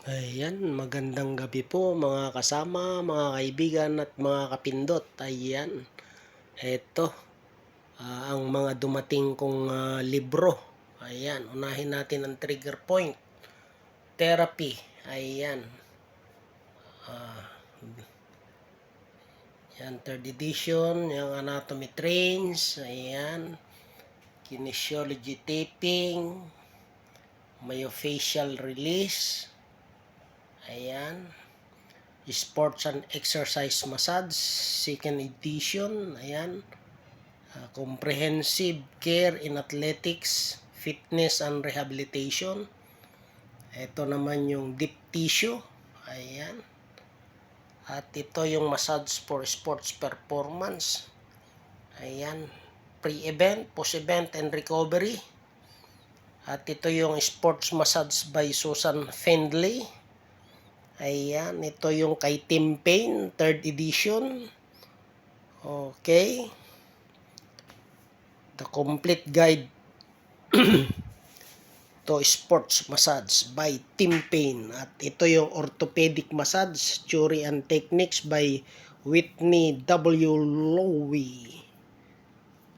Ayan, magandang gabi po mga kasama, mga kaibigan at mga kapindot. Ayan, eto ang mga dumating kong libro. Ayan, unahin natin ang trigger point. Therapy. Ayan. Yan, third edition, yung anatomy trains. Ayan. Kinesiology taping. Myofascial release. Ayan. Sports and exercise massage, second edition. Ayan. Comprehensive care in athletics, fitness and rehabilitation. Ito naman yung deep tissue. Ayan. At ito yung massage for sports performance. Ayan. Pre-event, post-event and recovery. At ito yung sports massage by Susan Fendley. Ayan, ito yung kay Tim Payne, third edition. Okay. The complete guide to sports massage by Tim Payne. At ito yung orthopedic massage, theory and techniques by Whitney W.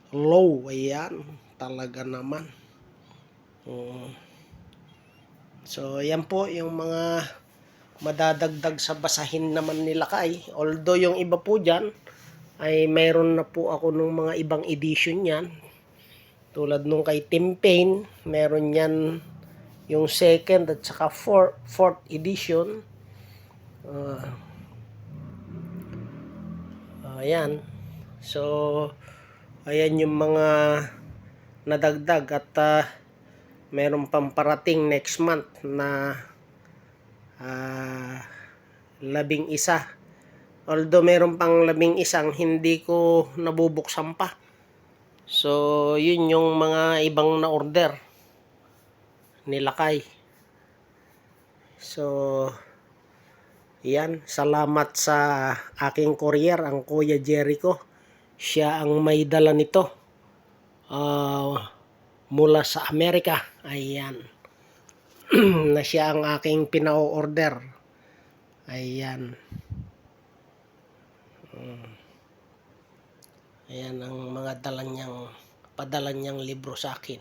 Lowe. Ayan, talaga naman. So, ayan po yung mga madadagdag sa basahin naman nila kay. Although yung iba po dyan ay mayroon na po ako ng mga ibang edition yan. Tulad nung kay Tim Payne, meron yan yung second at saka fourth edition. Ayan. So, ayan yung mga nadagdag at meron pang parating next month na 11. Although meron pang 11 hindi ko nabubuksan pa. So, yun yung mga ibang na-order nilakay. So, yan. Salamat sa aking courier, ang Kuya Jericho. Siya ang may dala nito. Mula sa Amerika. Ayan. Na siya ang aking pinao-order. Ayan. Ayan ang mga padala niyang libro sa akin.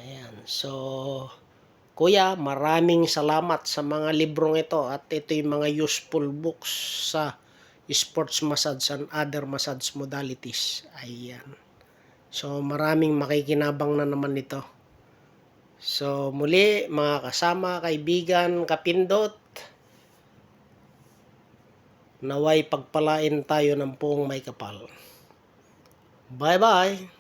Ayan. So, Kuya, maraming salamat sa mga librong ito at ito yung mga useful books sa sports massage and other massage modalities. Ayan. So, maraming makikinabang na naman nito. So, muli, mga kasama, kaibigan, kapindot, naway pagpalain tayo ng puong may kapal. Bye-bye!